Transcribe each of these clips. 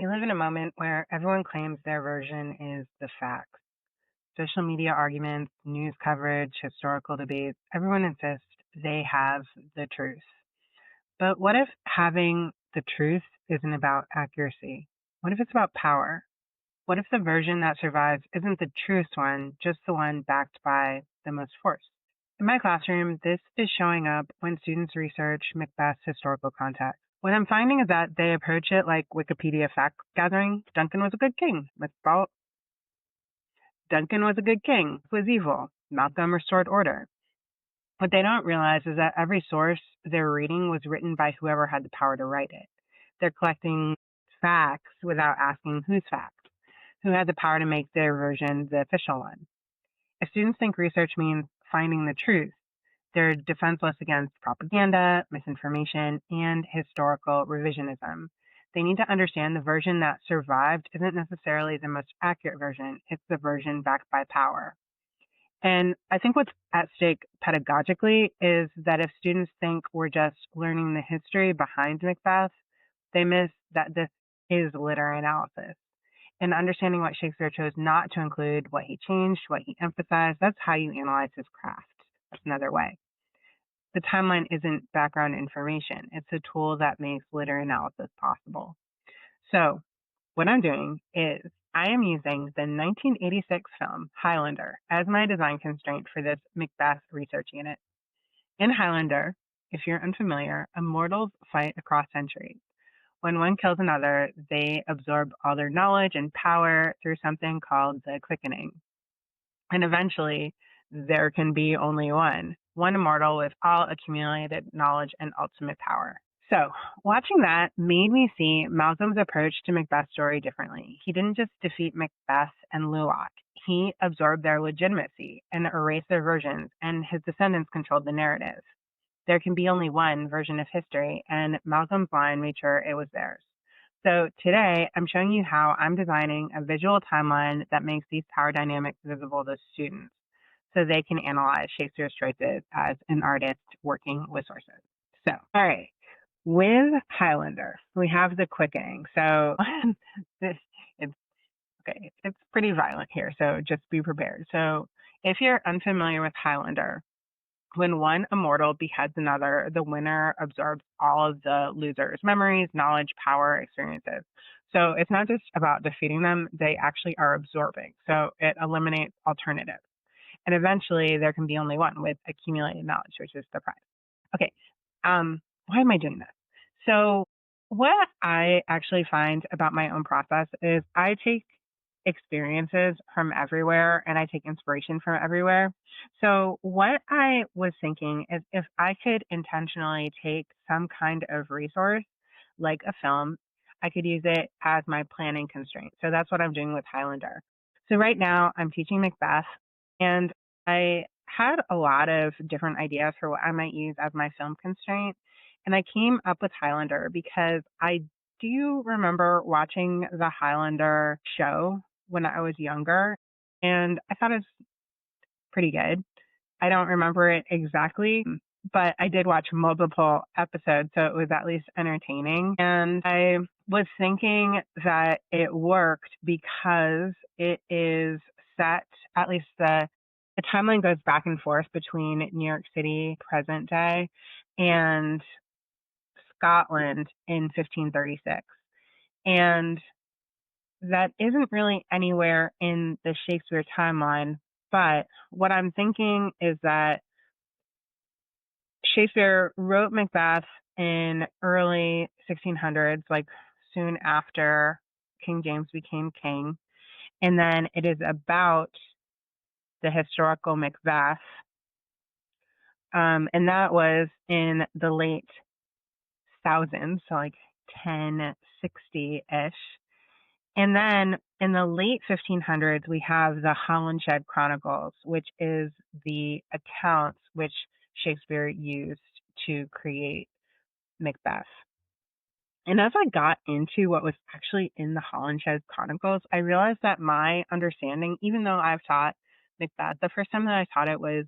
We live in a moment where everyone claims their version is the facts. Social media arguments, news coverage, historical debates, everyone insists they have the truth. But what if having the truth isn't about accuracy? What if it's about power? What if the version that survives isn't the truest one, just the one backed by the most force? In my classroom, this is showing up when students research Macbeth's historical context. What I'm finding is that they approach it like Wikipedia fact gathering. Duncan was a good king. Duncan was a good king. Was evil. Malcolm restored order. What they don't realize is that every source they're reading was written by whoever had the power to write it. They're collecting facts without asking whose facts, who had the power to make their version the official one. If students think research means finding the truth, they're defenseless against propaganda, misinformation, and historical revisionism. They need to understand the version that survived isn't necessarily the most accurate version. It's the version backed by power. And I think what's at stake pedagogically is that if students think we're just learning the history behind Macbeth, they miss that this is literary analysis. And understanding what Shakespeare chose not to include, what he changed, what he emphasized, that's how you analyze his craft. That's another way. The timeline isn't background information. It's a tool that makes literary analysis possible. So what I'm doing is I am using the 1986 film Highlander as my design constraint for this Macbeth research unit. In Highlander, if you're unfamiliar, immortals fight across centuries. When one kills another, they absorb all their knowledge and power through something called the Quickening. And eventually, there can be only one immortal with all accumulated knowledge and ultimate power. So, watching that made me see Malcolm's approach to Macbeth's story differently. He didn't just defeat Macbeth and Luwak. He absorbed their legitimacy and erased their versions, and his descendants controlled the narrative. There can be only one version of history, and Malcolm's line made sure it was theirs. So today, I'm showing you how I'm designing a visual timeline that makes these power dynamics visible to students so they can analyze Shakespeare's choices as an artist working with sources. So, all right, with Highlander, we have the Quickening. So it's pretty violent here, so just be prepared. So if you're unfamiliar with Highlander, when one immortal beheads another, the winner absorbs all of the loser's memories, knowledge, power, experiences. So it's not just about defeating them, they actually are absorbing. So it eliminates alternatives. And eventually there can be only one with accumulated knowledge, which is the prize. Okay, why am I doing this? So what I actually find about my own process is I take experiences from everywhere and I take inspiration from everywhere. So what I was thinking is if I could intentionally take some kind of resource, like a film, I could use it as my planning constraint. So that's what I'm doing with Highlander. So right now I'm teaching Macbeth, and I had a lot of different ideas for what I might use as my film constraint. And I came up with Highlander because I do remember watching the Highlander show when I was younger, and I thought it was pretty good. I don't remember it exactly, but I did watch multiple episodes, so it was at least entertaining. And I was thinking that it worked because it is set, at least the timeline goes back and forth between New York City, present day, and Scotland in 1536. And that isn't really anywhere in the Shakespeare timeline, but what I'm thinking is that Shakespeare wrote Macbeth in early 1600s, like soon after King James became king, and then it is about the historical Macbeth, and that was in the late thousands, so like 1060-ish. And then in the late 1500s, we have the Holinshed Chronicles, which is the accounts which Shakespeare used to create Macbeth. And as I got into what was actually in the Holinshed Chronicles, I realized that my understanding, even though I've taught Macbeth, the first time that I taught it was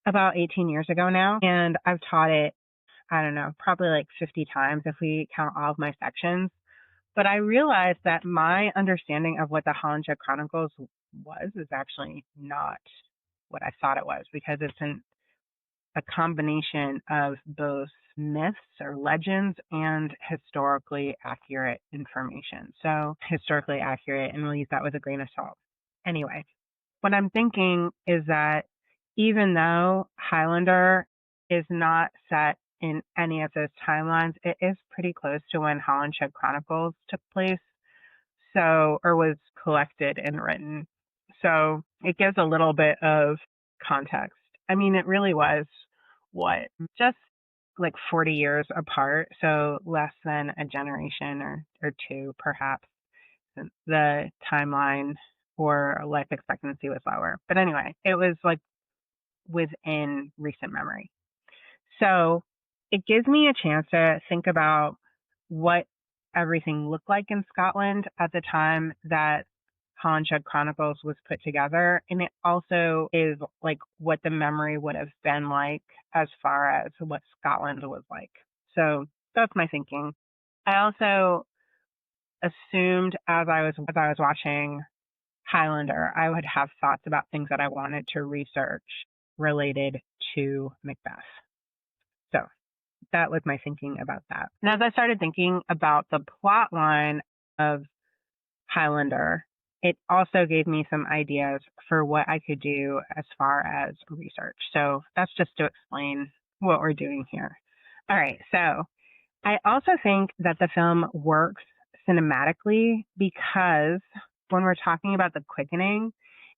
about 18 years ago now, and I've taught it, I don't know, probably like 50 times if we count all of my sections. But I realized that my understanding of what the Holinshed Chronicles was is actually not what I thought it was, because it's a combination of both myths or legends and historically accurate information. So historically accurate, and we'll use that with a grain of salt. Anyway, what I'm thinking is that even though Highlander is not set in any of those timelines, it is pretty close to when Holinshed Chronicles took place, so, or was collected and written. So it gives a little bit of context. I mean, it really was just like 40 years apart, so less than a generation or two, perhaps. The timeline or life expectancy was lower. But anyway, it was like within recent memory. So it gives me a chance to think about what everything looked like in Scotland at the time that Holinshed Chronicles was put together. And it also is like what the memory would have been like as far as what Scotland was like. So that's my thinking. I also assumed as I was watching Highlander, I would have thoughts about things that I wanted to research related to Macbeth. So that was my thinking about that. And as I started thinking about the plot line of Highlander, it also gave me some ideas for what I could do as far as research. So that's just to explain what we're doing here. All right, so I also think that the film works cinematically because when we're talking about the quickening,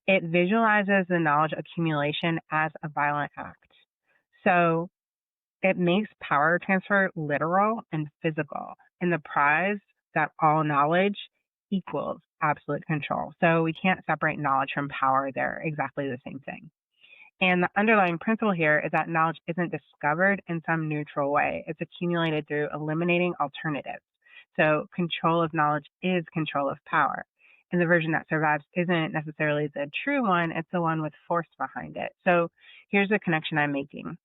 it visualizes the knowledge accumulation as a violent act. So it makes power transfer literal and physical, and the prize that all knowledge equals absolute control. So we can't separate knowledge from power. They're exactly the same thing. And the underlying principle here is that knowledge isn't discovered in some neutral way. It's accumulated through eliminating alternatives. So control of knowledge is control of power. And the version that survives isn't necessarily the true one, it's the one with force behind it. So here's the connection I'm making.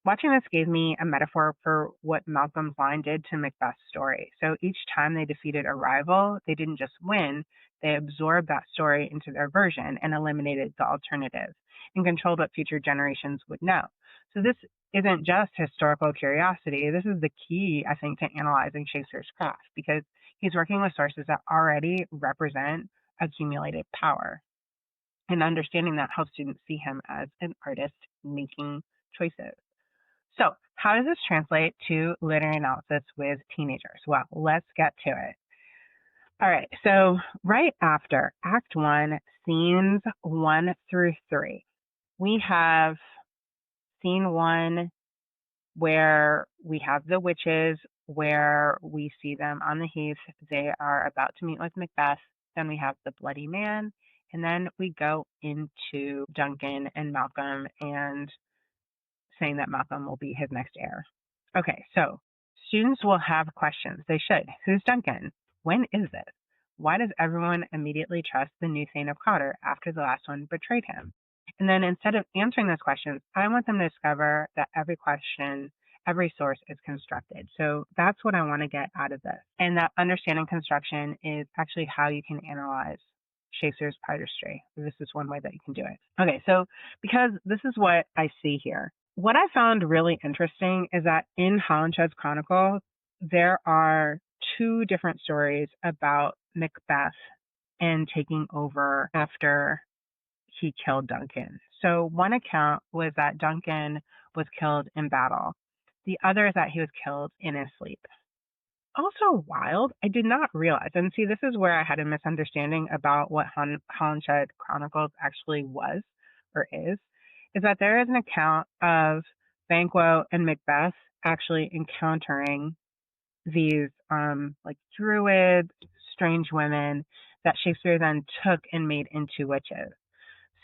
Watching this gave me a metaphor for what Malcolm's line did to Macbeth's story. So each time they defeated a rival, they didn't just win, they absorbed that story into their version and eliminated the alternative and controlled what future generations would know. So this isn't just historical curiosity. This is the key, I think, to analyzing Shakespeare's craft, because he's working with sources that already represent accumulated power. And understanding that helps students see him as an artist making choices. So how does this translate to literary analysis with teenagers? Well, let's get to it. All right, so right after Act 1, scenes 1 through 3, we have scene 1 where we have the witches, where we see them on the heath. They are about to meet with Macbeth. Then we have the bloody man, and then we go into Duncan and Malcolm and saying that Malcolm will be his next heir. Okay, so students will have questions. They should. Who's Duncan? When is this? Why does everyone immediately trust the new Thane of Cawdor after the last one betrayed him? And then instead of answering those questions, I want them to discover that every question, every source is constructed. So that's what I want to get out of this. And that understanding construction is actually how you can analyze Shakespeare's poetry. This is one way that you can do it. Okay, so because this is what I see here. What I found really interesting is that in Holinshed's Chronicles, there are two different stories about Macbeth and taking over after he killed Duncan. So one account was that Duncan was killed in battle. The other is that he was killed in his sleep. Also wild, I did not realize, and see, this is where I had a misunderstanding about what Holinshed Chronicles actually was or is that there is an account of Banquo and Macbeth actually encountering these like druids, strange women that Shakespeare then took and made into witches.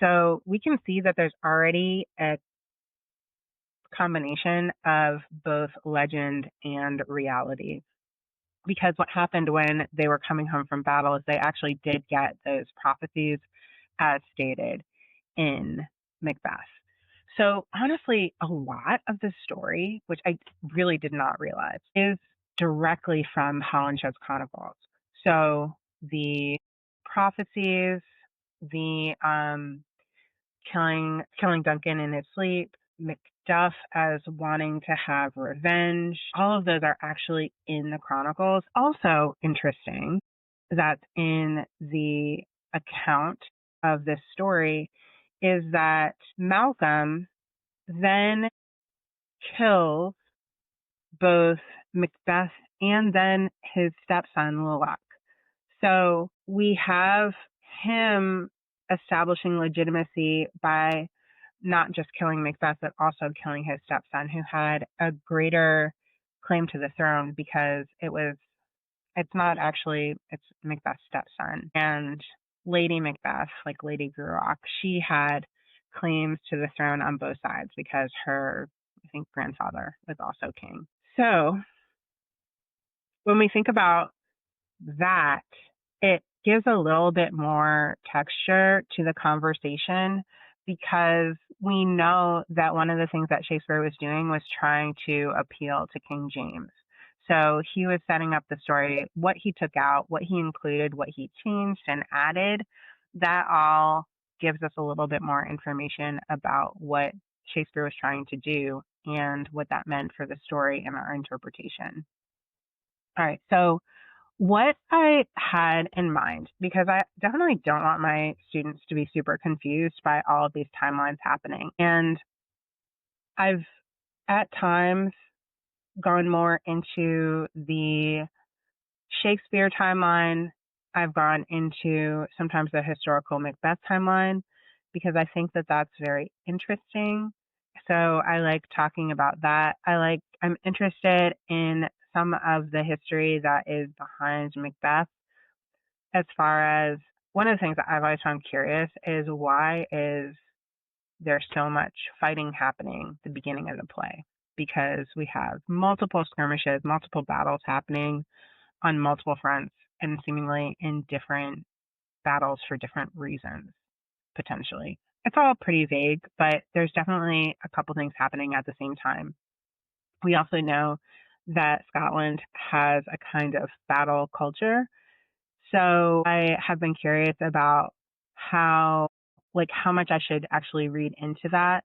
So we can see that there's already a combination of both legend and reality. Because what happened when they were coming home from battle is they actually did get those prophecies as stated in Macbeth. So honestly, a lot of the story, which I really did not realize, is directly from Hollinshed's Chronicles. So the prophecies, the killing Duncan in his sleep, Macduff as wanting to have revenge, all of those are actually in the Chronicles. Also interesting that in the account of this story is that Malcolm then kills both Macbeth and then his stepson Lulak. So we have him establishing legitimacy by not just killing Macbeth, but also killing his stepson, who had a greater claim to the throne because it's not actually, it's Macbeth's stepson. And Lady Macbeth, like Lady Gruach, she had claims to the throne on both sides because her, I think, grandfather was also king. So when we think about that, it gives a little bit more texture to the conversation because we know that one of the things that Shakespeare was doing was trying to appeal to King James. So he was setting up the story, what he took out, what he included, what he changed and added. That all gives us a little bit more information about what Shakespeare was trying to do and what that meant for the story and our interpretation. All right, so what I had in mind, because I definitely don't want my students to be super confused by all of these timelines happening. And I've at times gone more into the Shakespeare timeline. I've gone into sometimes the historical Macbeth timeline because I think that that's very interesting. So I like talking about that. I'm interested in some of the history that is behind Macbeth, as far as one of the things that I've always found curious is why is there so much fighting happening at the beginning of the play? Because we have multiple skirmishes, multiple battles happening on multiple fronts and seemingly in different battles for different reasons, potentially. It's all pretty vague, but there's definitely a couple things happening at the same time. We also know that Scotland has a kind of battle culture. So I have been curious about how much I should actually read into that.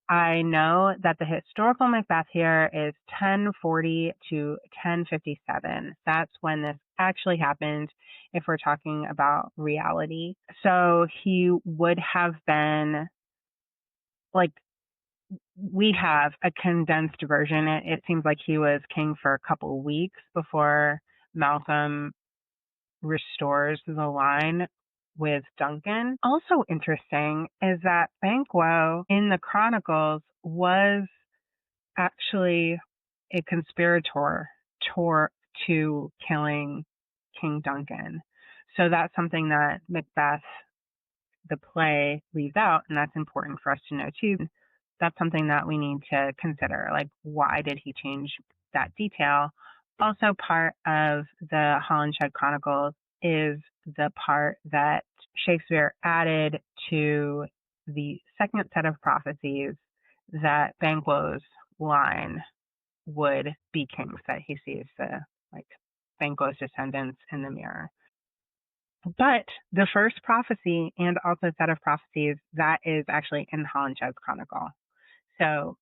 I know that the historical Macbeth here is 1040 to 1057. That's when this actually happened if we're talking about reality. So he would have been we have a condensed version. It seems like he was king for a couple of weeks before Malcolm restores the line with Duncan. Also interesting is that Banquo in the Chronicles was actually a conspirator to killing King Duncan. So that's something that Macbeth, the play, leaves out, and that's important for us to know too. That's something that we need to consider. Like, why did he change that detail? Also, part of the Holinshed Chronicles is the part that Shakespeare added to the second set of prophecies that Banquo's line would be kings, that he sees Banquo's descendants in the mirror. But the first prophecy and also set of prophecies, that is actually in Holindshed's Chronicle. So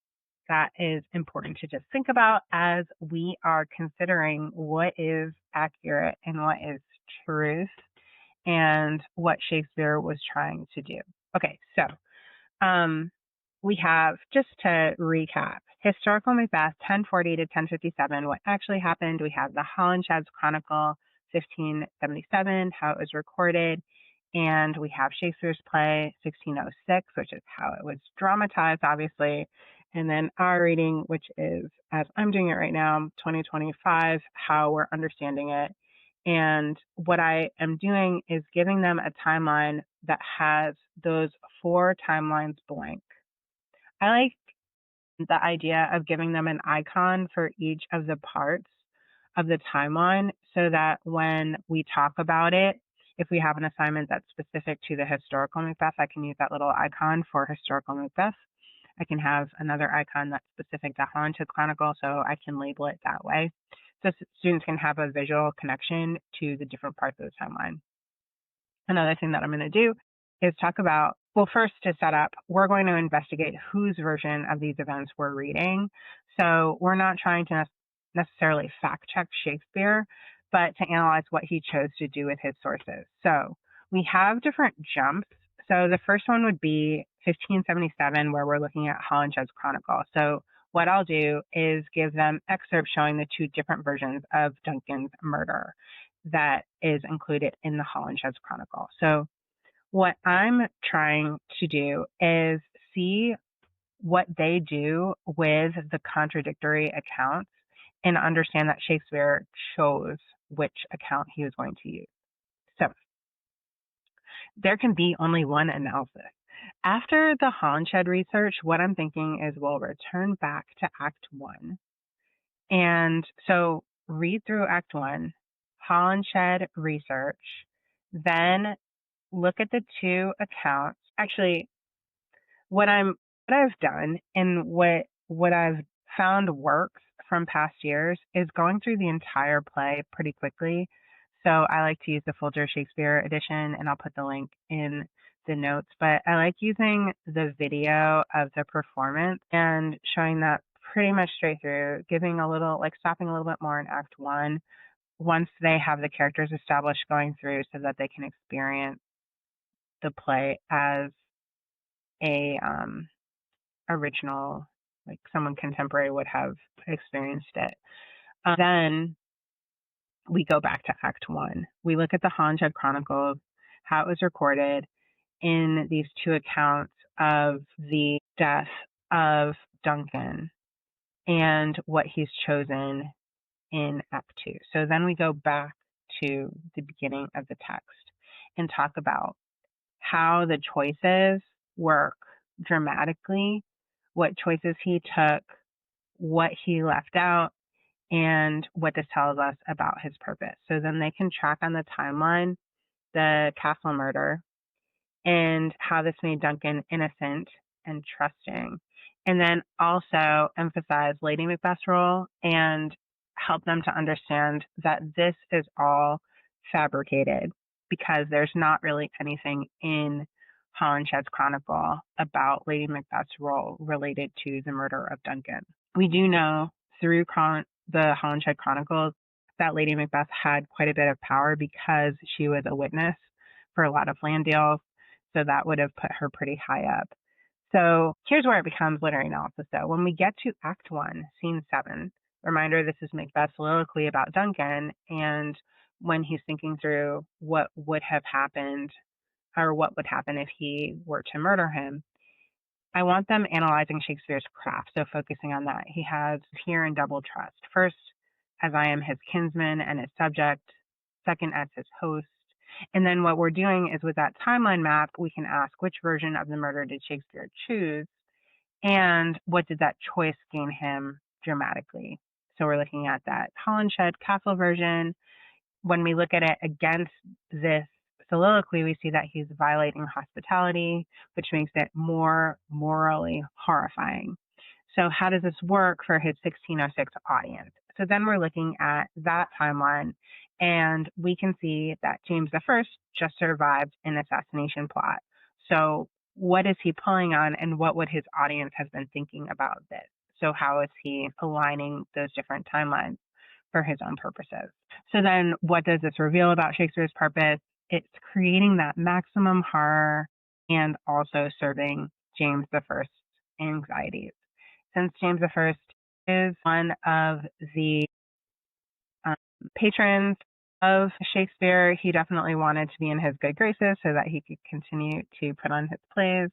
that is important to just think about as we are considering what is accurate and what is truth and what Shakespeare was trying to do. Okay, so we have, just to recap, historical Macbeth 1040 to 1057, what actually happened. We have the Holinshed's Chronicle 1577, how it was recorded, and we have Shakespeare's play 1606, which is how it was dramatized, obviously, and then our reading, which is, as I'm doing it right now, 2025, how we're understanding it. And what I am doing is giving them a timeline that has those 4 timelines blank. I like the idea of giving them an icon for each of the parts of the timeline so that when we talk about it, if we have an assignment that's specific to the historical Macbeth, I can use that little icon for historical Macbeth. I can have another icon that's specific to Holinshed Chronicle, so I can label it that way. so students can have a visual connection to the different parts of the timeline. Another thing that I'm going to do is talk about, well, first to set up, we're going to investigate whose version of these events we're reading. So we're not trying to necessarily fact check Shakespeare, but to analyze what he chose to do with his sources. So we have different jumps. So the first one would be 1577, where we're looking at Holinshed's Chronicle. So what I'll do is give them excerpts showing the two different versions of Duncan's murder that is included in the Holinshed Chronicle. So what I'm trying to do is see what they do with the contradictory accounts and understand that Shakespeare chose which account he was going to use. So there can be only one analysis. After the Holinshed research, what I'm thinking is we'll return back to Act 1. And so read through Act 1, Holinshed research, then look at the two accounts. Actually, what I've done and what I've found works from past years is going through the entire play pretty quickly. So I like to use the Folger Shakespeare edition, and I'll put the link in the notes. But I like using the video of the performance and showing that pretty much straight through, giving a little, like stopping a little bit more in Act 1 once they have the characters established going through so that they can experience the play as a original, like someone contemporary would have experienced it. Then we go back to Act 1. We look at the Holinshed Chronicles, how it was recorded in these two accounts of the death of Duncan and what he's chosen in Act 2. So then we go back to the beginning of the text and talk about how the choices work dramatically, what choices he took, what he left out, and what this tells us about his purpose. So then they can track on the timeline the castle murder and how this made Duncan innocent and trusting. And then also emphasize Lady Macbeth's role and help them to understand that this is all fabricated because there's not really anything in Holinshed's Chronicle about Lady Macbeth's role related to the murder of Duncan. We do know through the Holinshed Chronicles that Lady Macbeth had quite a bit of power because she was a witness for a lot of land deals. So that would have put her pretty high up. So here's where it becomes literary analysis, though. When we get to Act 1, Scene 7, reminder, this is Macbeth's soliloquy about Duncan, and when he's thinking through what would have happened or what would happen if he were to murder him, I want them analyzing Shakespeare's craft, so focusing on that. He has here in double trust. First, as I am his kinsman and his subject. Second, as his host. And then what we're doing is with that timeline map, we can ask which version of the murder did Shakespeare choose and what did that choice gain him dramatically. So we're looking at that Holinshed Castle version. When we look at it against this soliloquy, we see that he's violating hospitality, which makes it more morally horrifying. So how does this work for his 1606 audience? So then we're looking at that timeline, and we can see that James I just survived an assassination plot. So what is he pulling on, and what would his audience have been thinking about this? So how is he aligning those different timelines for his own purposes? So then what does this reveal about Shakespeare's purpose? It's creating that maximum horror and also serving James I's anxieties. Since James I is one of the patrons of Shakespeare, he definitely wanted to be in his good graces so that he could continue to put on his plays.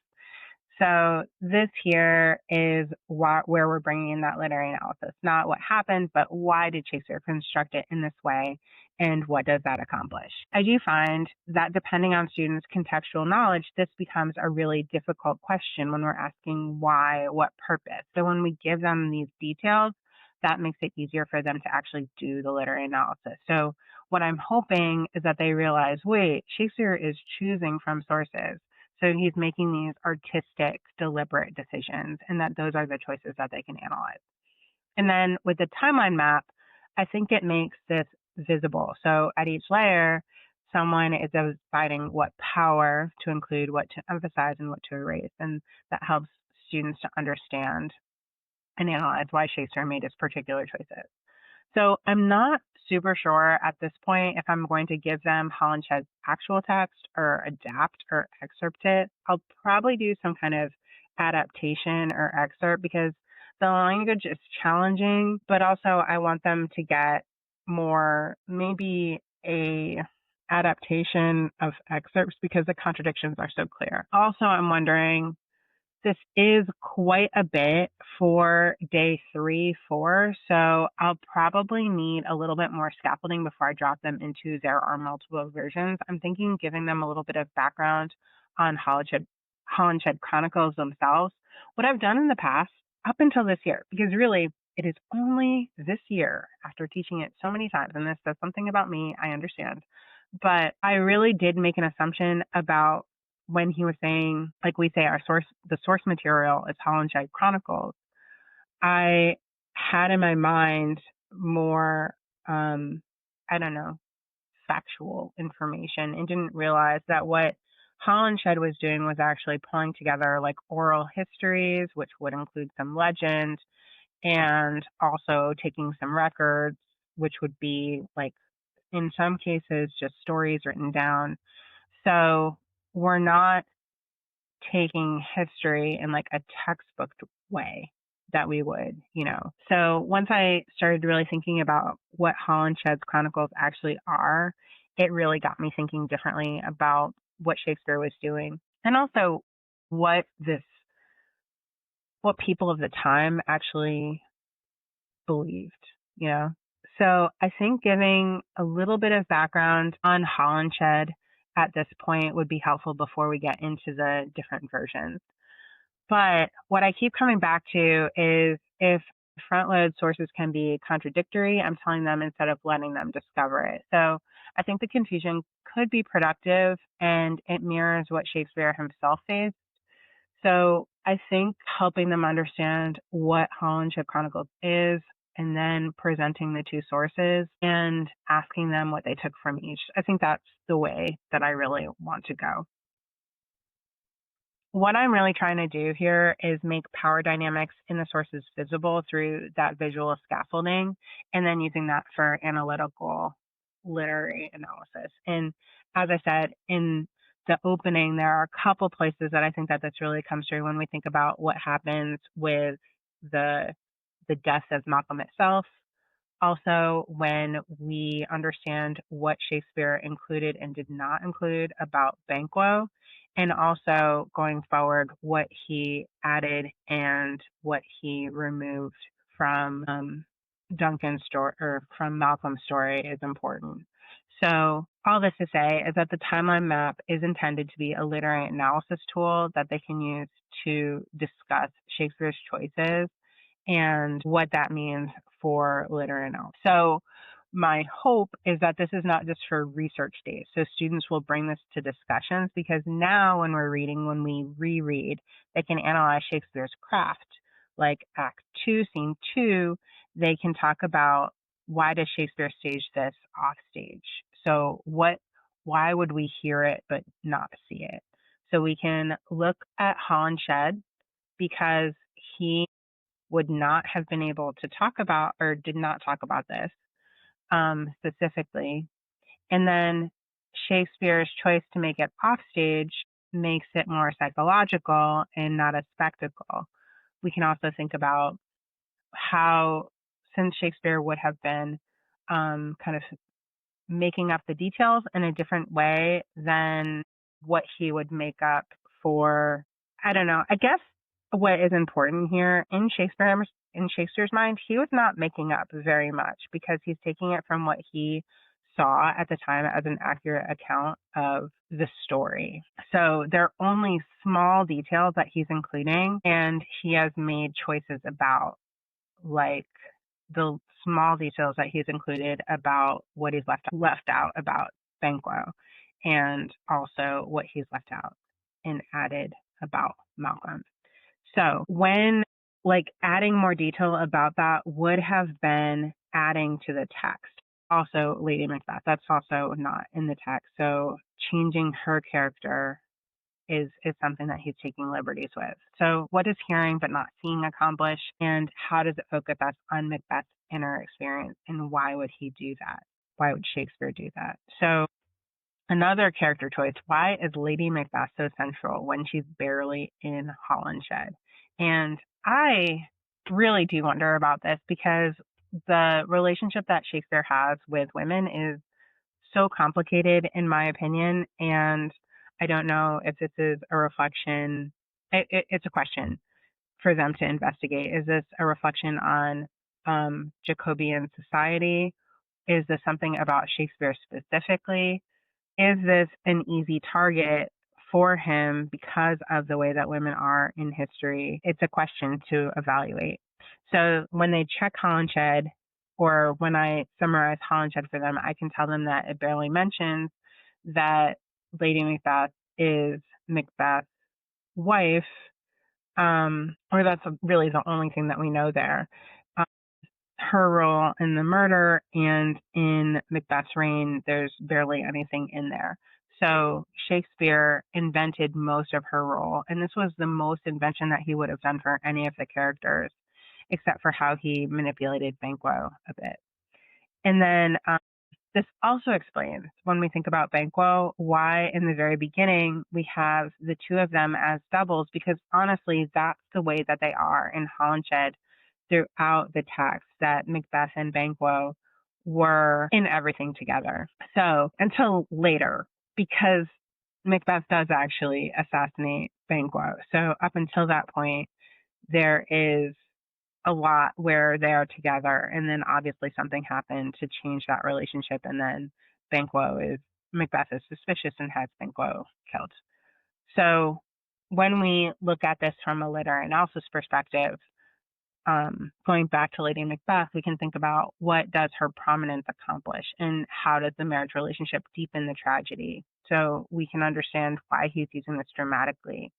So this here is where we're bringing in that literary analysis, not what happened, but why did Shakespeare construct it in this way, and what does that accomplish? I do find that depending on students' contextual knowledge, this becomes a really difficult question when we're asking why, what purpose. So when we give them these details, that makes it easier for them to actually do the literary analysis. So what I'm hoping is that they realize, wait, Shakespeare is choosing from sources. So he's making these artistic, deliberate decisions, and that those are the choices that they can analyze. And then with the timeline map, I think it makes this visible. So at each layer, someone is deciding what power to include, what to emphasize, and what to erase. And that helps students to understand and analyze why Shakespeare made his particular choices. So I'm not super sure at this point if I'm going to give them Holinshed's actual text or adapt or excerpt it. I'll probably do some kind of adaptation or excerpt because the language is challenging, but also I want them to get more, maybe a adaptation of excerpts because the contradictions are so clear. Also, I'm wondering, this is quite a bit for day 3, 4, so I'll probably need a little bit more scaffolding before I drop them into there are multiple versions. I'm thinking giving them a little bit of background on Holinshed Chronicles themselves. What I've done in the past, up until this year, because really it is only this year after teaching it so many times, and this says something about me, I understand, but I really did make an assumption about when he was saying, like we say, the source material is Holinshed Chronicles. I had in my mind more, factual information, and didn't realize that what Holinshed was doing was actually pulling together like oral histories, which would include some legend, and also taking some records, which would be like, in some cases, just stories written down. So we're not taking history in like a textbook way that we would, So once I started really thinking about what Holinshed's Chronicles actually are, it really got me thinking differently about what Shakespeare was doing, and also what people of the time actually believed, So I think giving a little bit of background on Holinshed at this point would be helpful before we get into the different versions. But what I keep coming back to is, if front load sources can be contradictory, I'm telling them instead of letting them discover it. So I think the confusion could be productive, and it mirrors what Shakespeare himself faced. So I think helping them understand what Holinshed Chronicles is, and then presenting the two sources and asking them what they took from each, I think that's the way that I really want to go. What I'm really trying to do here is make power dynamics in the sources visible through that visual scaffolding, and then using that for analytical literary analysis. And as I said in the opening, there are a couple places that I think that this really comes through when we think about what happens with the death of Malcolm itself. Also, when we understand what Shakespeare included and did not include about Banquo, and also going forward, what he added and what he removed from Duncan's story, or from Malcolm's story, is important. So all this to say is that the timeline map is intended to be a literary analysis tool that they can use to discuss Shakespeare's choices and what that means for literary analysis. So my hope is that this is not just for research days. So students will bring this to discussions, because now when we're reading, when we reread, they can analyze Shakespeare's craft. Like Act 2, Scene 2, they can talk about, why does Shakespeare stage this off stage? So why would we hear it but not see it? So we can look at Holinshed, because he would not have been able to talk about, or did not talk about this specifically. And then Shakespeare's choice to make it offstage makes it more psychological and not a spectacle. We can also think about how, since Shakespeare would have been kind of making up the details in a different way than what he would make up for, I don't know, I guess what is important here in Shakespeare's mind, he was not making up very much, because he's taking it from what he saw at the time as an accurate account of the story. So there are only small details that he's including, and he has made choices about, like, the small details that he's included about what he's left out about Banquo, and also what he's left out and added about Malcolm. So when, like, adding more detail about that would have been adding to the text. Also, Lady Macbeth, that's also not in the text. So changing her character is something that he's taking liberties with. So what does hearing but not seeing accomplish, and how does it focus us on Macbeth's inner experience, and why would he do that? Why would Shakespeare do that? So another character choice, why is Lady Macbeth so central when she's barely in Holinshed? And I really do wonder about this, because the relationship that Shakespeare has with women is so complicated, in my opinion, and I don't know if this is a reflection. It's a question for them to investigate. Is this a reflection on Jacobean society? Is this something about Shakespeare specifically? Is this an easy target for him because of the way that women are in history? It's a question to evaluate. So when they check Holinshed, or when I summarize Holinshed for them, I can tell them that it barely mentions that Lady Macbeth is Macbeth's wife, or that's really the only thing that we know there. Her role in the murder and in Macbeth's reign, there's barely anything in there. So Shakespeare invented most of her role, and this was the most invention that he would have done for any of the characters, except for how he manipulated Banquo a bit. And then this also explains, when we think about Banquo, why in the very beginning we have the two of them as doubles, because honestly, that's the way that they are in Holinshed throughout the text, that Macbeth and Banquo were in everything together. So until later, because Macbeth does actually assassinate Banquo. So up until that point, there is a lot where they are together, and then obviously something happened to change that relationship, and then Macbeth is suspicious and has Banquo killed. So when we look at this from a literary analysis perspective, going back to Lady Macbeth, we can think about, what does her prominence accomplish, and how does the marriage relationship deepen the tragedy? So we can understand why he's using this dramatically.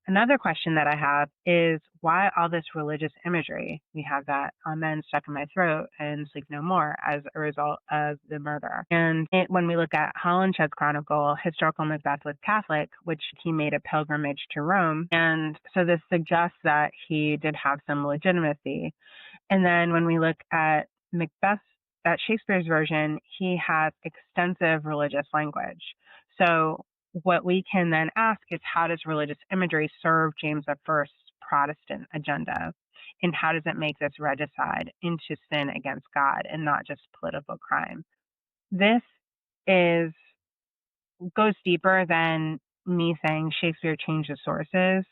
Another question that I have is, why all this religious imagery? We have that "Amen stuck in my throat" and "Sleep no more" as a result of the murder. And when we look at Holinshed's chronicle, historical Macbeth was Catholic, which he made a pilgrimage to Rome. And so this suggests that he did have some legitimacy. And then when we look at Shakespeare's version, he has extensive religious language. So what we can then ask is, how does religious imagery serve James I's Protestant agenda? And how does it make this regicide into sin against God and not just political crime? This goes deeper than me saying Shakespeare changed the sources,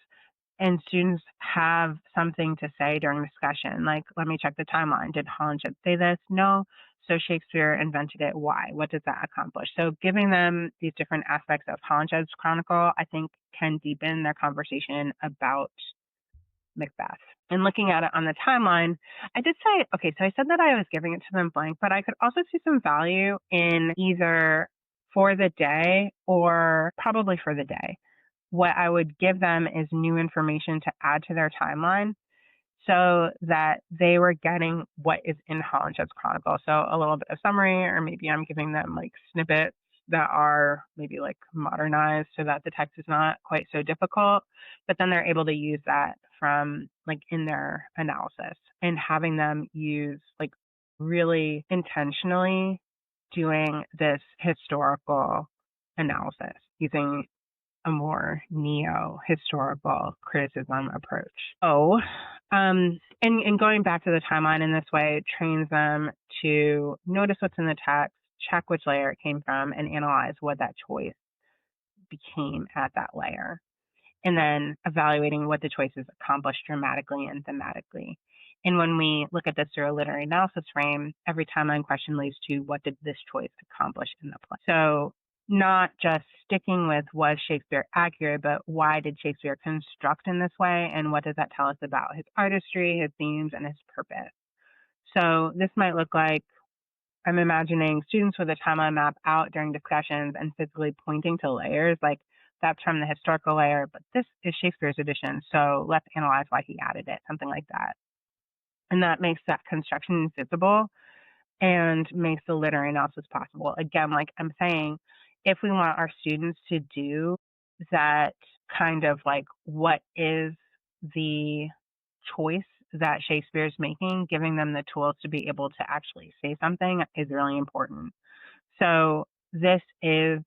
and students have something to say during discussion. Like, let me check the timeline. Did Holinshed say this? No. So Shakespeare invented it. Why? What does that accomplish? So giving them these different aspects of Holinshed's chronicle, I think, can deepen their conversation about Macbeth. And looking at it on the timeline, I did say, okay, so I said that I was giving it to them blank, but I could also see some value in either for the day, or probably for the day. What I would give them is new information to add to their timeline, so that they were getting what is in Holinshed's chronicle. So a little bit of summary, or maybe I'm giving them like snippets that are maybe like modernized so that the text is not quite so difficult, but then they're able to use that from like in their analysis, and having them use like really intentionally doing this historical analysis using a more neo-historical criticism approach. And going back to the timeline in this way trains them to notice what's in the text, check which layer it came from, and analyze what that choice became at that layer. And then evaluating what the choices accomplished dramatically and thematically. And when we look at this through a literary analysis frame, every timeline question leads to, what did this choice accomplish in the play? So not just sticking with, was Shakespeare accurate, but why did Shakespeare construct in this way, and what does that tell us about his artistry, his themes, and his purpose? So this might look like, I'm imagining students with a timeline map out during discussions and physically pointing to layers, like, that's from the historical layer, but this is Shakespeare's edition, so let's analyze why he added it, something like that. And that makes that construction visible, and makes the literary analysis possible. Again, like I'm saying, if we want our students to do that kind of like, what is the choice that Shakespeare is making, giving them the tools to be able to actually say something is really important. So this is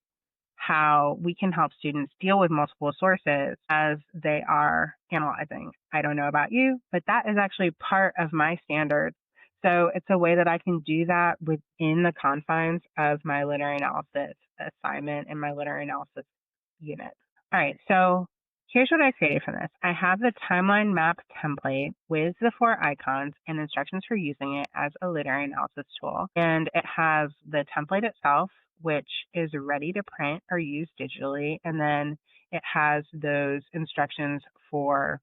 how we can help students deal with multiple sources as they are analyzing. I don't know about you, but that is actually part of my standards. So it's a way that I can do that within the confines of my literary analysis assignment and my literary analysis unit. All right, so here's what I created from this. I have the timeline map template with the 4 icons and instructions for using it as a literary analysis tool. And it has the template itself, which is ready to print or use digitally. And then it has those instructions for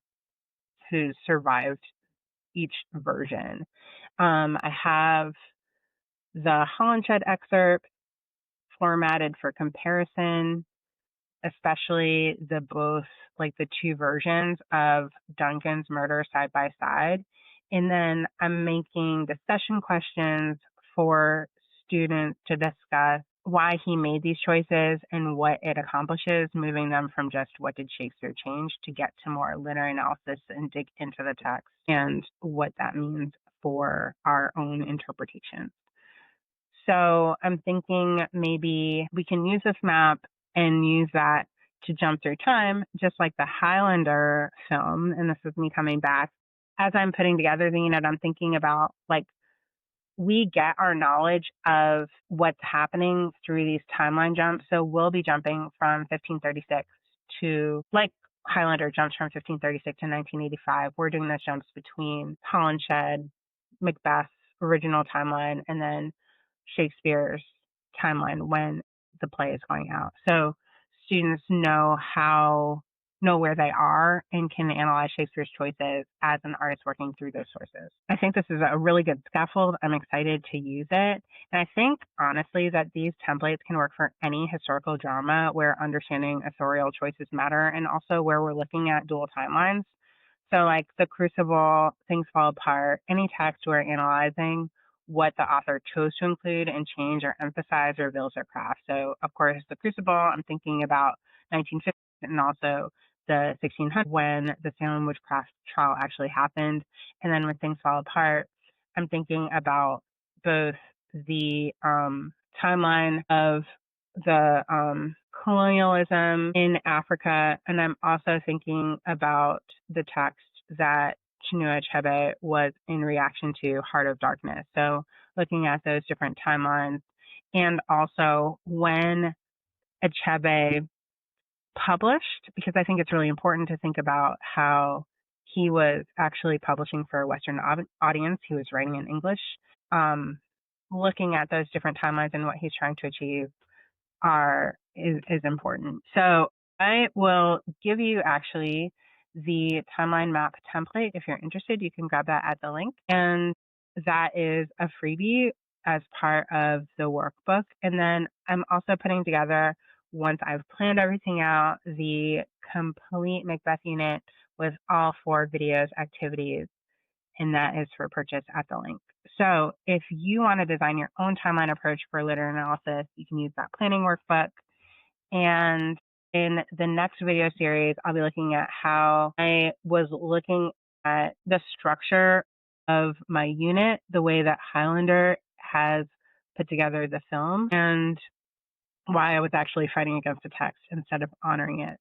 who survived each version. I have the Holinshed excerpt formatted for comparison, especially the two versions of Duncan's murder side by side. And then I'm making discussion questions for students to discuss why he made these choices and what it accomplishes, moving them from just what did Shakespeare change to get to more literary analysis and dig into the text and what that means for our own interpretation. So I'm thinking maybe we can use this map and use that to jump through time, just like the Highlander film. And this is me coming back. As I'm putting together the unit, I'm thinking about like, we get our knowledge of what's happening through these timeline jumps. So we'll be jumping from 1536 to, like Highlander jumps from 1536 to 1985. We're doing those jumps between Holinshed, Macbeth's original timeline, and then Shakespeare's timeline when the play is going out. So students know where they are and can analyze Shakespeare's choices as an artist working through those sources. I think this is a really good scaffold. I'm excited to use it. And I think, honestly, that these templates can work for any historical drama where understanding authorial choices matter, and also where we're looking at dual timelines. So like The Crucible, Things Fall Apart, any text we're analyzing what the author chose to include and change or emphasize reveals their craft. So of course, The Crucible, I'm thinking about 1950 and also the 1600s when the Salem witchcraft trial actually happened. And then when Things Fall Apart, I'm thinking about both the timeline of the colonialism in Africa, and I'm also thinking about the text that Chinua Achebe was in reaction to Heart of Darkness. So looking at those different timelines, and also when Achebe published, because I think it's really important to think about how he was actually publishing for a Western audience. He was writing in English. Looking at those different timelines and what he's trying to achieve is important. So I will give you actually the timeline map template. If you're interested, you can grab that at the link. And that is a freebie as part of the workbook. And then I'm also putting together, once I've planned everything out, the complete Macbeth unit with all 4 videos, activities, and that is for purchase at the link. So if you want to design your own timeline approach for literary analysis, you can use that planning workbook. And in the next video series, I'll be looking at how I was looking at the structure of my unit, the way that Highlander has put together the film, and why I was actually fighting against the text instead of honoring it.